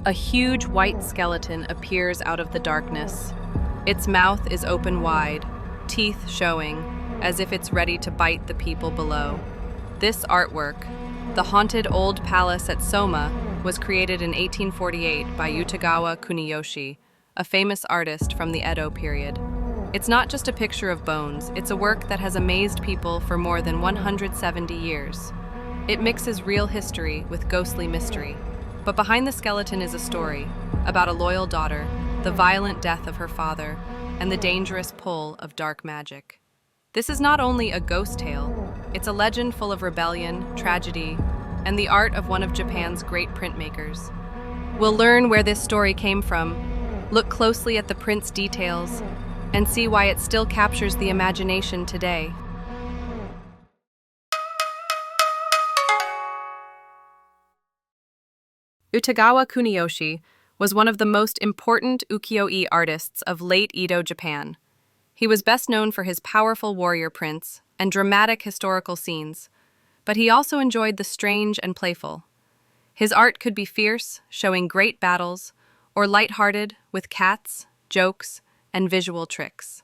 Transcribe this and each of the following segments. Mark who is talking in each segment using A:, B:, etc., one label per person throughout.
A: A huge white skeleton appears out of the darkness. Its mouth is open wide, teeth showing, as if it's ready to bite the people below. This artwork, the haunted old palace at Soma, was created in 1848 by Utagawa Kuniyoshi, a famous artist from the Edo period. It's not just a picture of bones, it's a work that has amazed people for more than 170 years. It mixes real history with ghostly mystery. But behind the skeleton is a story about a loyal daughter, the violent death of her father, and the dangerous pull of dark magic. This is not only a ghost tale, it's a legend full of rebellion, tragedy, and the art of one of Japan's great printmakers. We'll learn where this story came from, look closely at the print's details, and see why it still captures the imagination today. Utagawa Kuniyoshi was one of the most important ukiyo-e artists of late Edo Japan. He was best known for his powerful warrior prints and dramatic historical scenes, but he also enjoyed the strange and playful. His art could be fierce, showing great battles, or lighthearted, with cats, jokes, and visual tricks.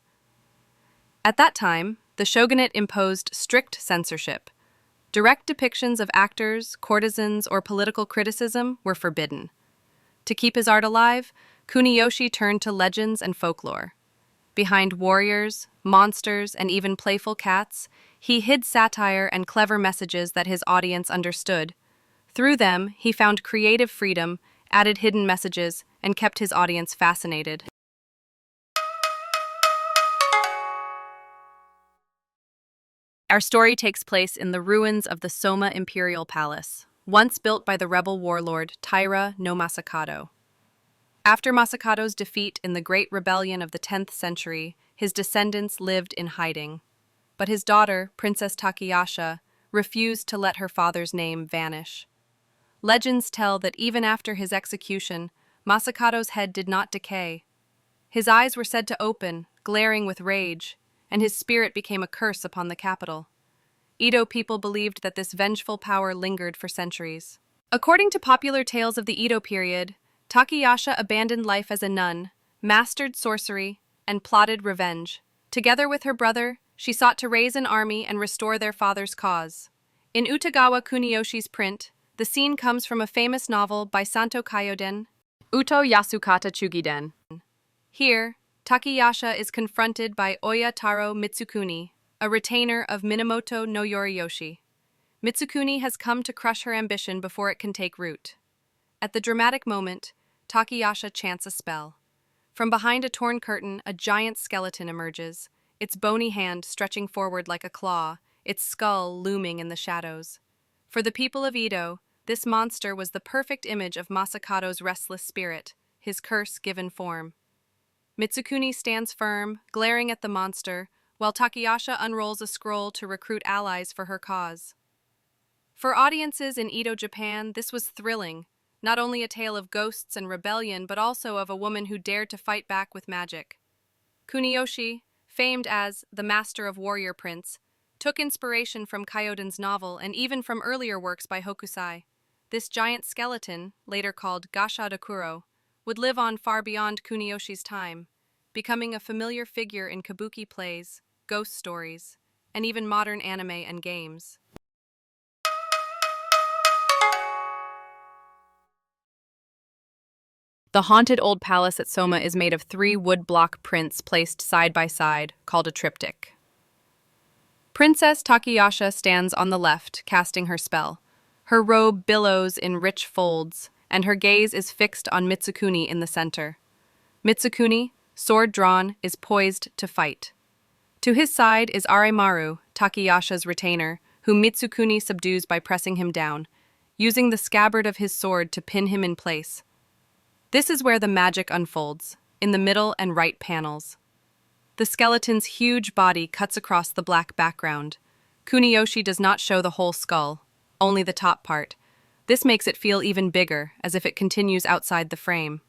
A: At that time, the shogunate imposed strict censorship. Direct depictions of actors, courtesans, or political criticism were forbidden. To keep his art alive, Kuniyoshi turned to legends and folklore. Behind warriors, monsters, and even playful cats, he hid satire and clever messages that his audience understood. Through them, he found creative freedom, added hidden messages, and kept his audience fascinated. Our story takes place in the ruins of the Soma Imperial Palace, once built by the rebel warlord Taira no Masakado. After Masakado's defeat in the Great Rebellion of the 10th century, his descendants lived in hiding. But his daughter, Princess Takiyasha, refused to let her father's name vanish. Legends tell that even after his execution, Masakado's head did not decay. His eyes were said to open, glaring with rage, and his spirit became a curse upon the capital. Edo people believed that this vengeful power lingered for centuries. According to popular tales of the Edo period, Takiyasha abandoned life as a nun, mastered sorcery, and plotted revenge. Together with her brother, she sought to raise an army and restore their father's cause. In Utagawa Kuniyoshi's print, the scene comes from a famous novel by Santo Kyoden, Uto Yasukata Chugiden. Here, Takiyasha is confronted by Oya Taro Mitsukuni, a retainer of Minamoto no Yoriyoshi. Mitsukuni has come to crush her ambition before it can take root. At the dramatic moment, Takiyasha chants a spell. From behind a torn curtain, a giant skeleton emerges, its bony hand stretching forward like a claw, its skull looming in the shadows. For the people of Edo, this monster was the perfect image of Masakado's restless spirit, his curse given form. Mitsukuni stands firm, glaring at the monster, while Takiyasha unrolls a scroll to recruit allies for her cause. For audiences in Edo, Japan, this was thrilling, not only a tale of ghosts and rebellion, but also of a woman who dared to fight back with magic. Kuniyoshi, famed as the master of warrior prints, took inspiration from Kyoden's novel and even from earlier works by Hokusai. This giant skeleton, later called Gasha Dokuro, would live on far beyond Kuniyoshi's time, becoming a familiar figure in kabuki plays, ghost stories, and even modern anime and games. The haunted old palace at Soma is made of 3 wood-block prints placed side by side, called a triptych. Princess Takiyasha stands on the left, casting her spell. Her robe billows in rich folds, and her gaze is fixed on Mitsukuni in the center. Mitsukuni, sword drawn, is poised to fight. To his side is Aremaru, Takiyasha's retainer, whom Mitsukuni subdues by pressing him down, using the scabbard of his sword to pin him in place. This is where the magic unfolds, in the middle and right panels. The skeleton's huge body cuts across the black background. Kuniyoshi does not show the whole skull, only the top part. This makes it feel even bigger, as if it continues outside the frame.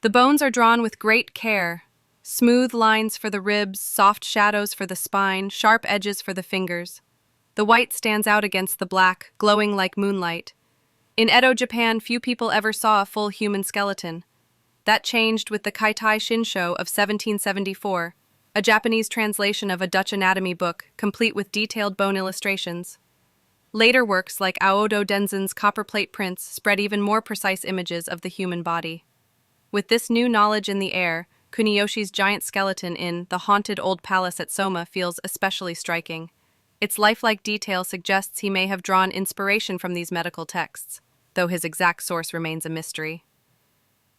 A: The bones are drawn with great care. Smooth lines for the ribs, soft shadows for the spine, sharp edges for the fingers. The white stands out against the black, glowing like moonlight. In Edo, Japan, few people ever saw a full human skeleton. That changed with the Kaitai Shinsho of 1774, a Japanese translation of a Dutch anatomy book, complete with detailed bone illustrations. Later works like Aodo Denzen's copperplate prints spread even more precise images of the human body. With this new knowledge in the air, Kuniyoshi's giant skeleton in The Haunted Old Palace at Soma feels especially striking. Its lifelike detail suggests he may have drawn inspiration from these medical texts, though his exact source remains a mystery.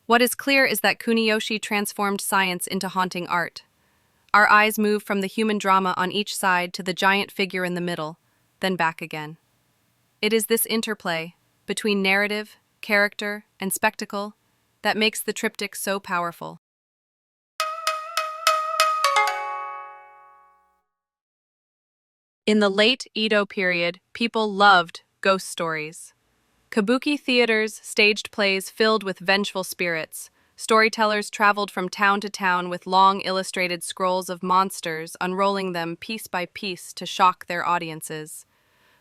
A: What is clear is that Kuniyoshi transformed science into haunting art. Our eyes move from the human drama on each side to the giant figure in the middle, then back again. It is this interplay between narrative, character, and spectacle that makes the triptych so powerful. In the late Edo period, people loved ghost stories. Kabuki theaters staged plays filled with vengeful spirits. Storytellers traveled from town to town with long illustrated scrolls of monsters, unrolling them piece by piece to shock their audiences.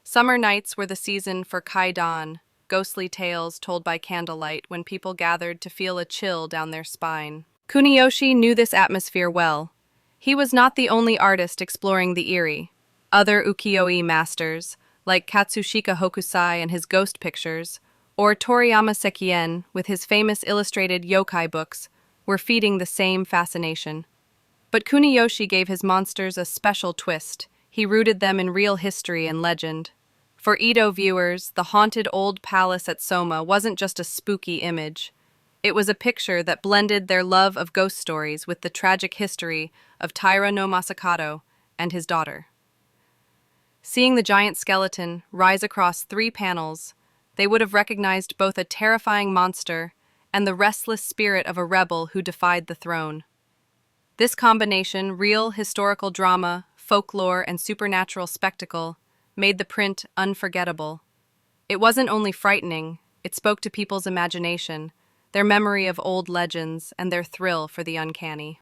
A: Summer nights were the season for kaidan, ghostly tales told by candlelight when people gathered to feel a chill down their spine. Kuniyoshi knew this atmosphere well. He was not the only artist exploring the eerie. Other ukiyo-e masters, like Katsushika Hokusai and his ghost pictures, or Toriyama Sekien with his famous illustrated yokai books, were feeding the same fascination. But Kuniyoshi gave his monsters a special twist. He rooted them in real history and legend. For Edo viewers, the haunted old palace at Soma wasn't just a spooky image. It was a picture that blended their love of ghost stories with the tragic history of Taira no Masakado and his daughter. Seeing the giant skeleton rise across 3 panels, they would have recognized both a terrifying monster and the restless spirit of a rebel who defied the throne. This combination, real historical drama, folklore, and supernatural spectacle, made the print unforgettable. It wasn't only frightening, it spoke to people's imagination, their memory of old legends, and their thrill for the uncanny.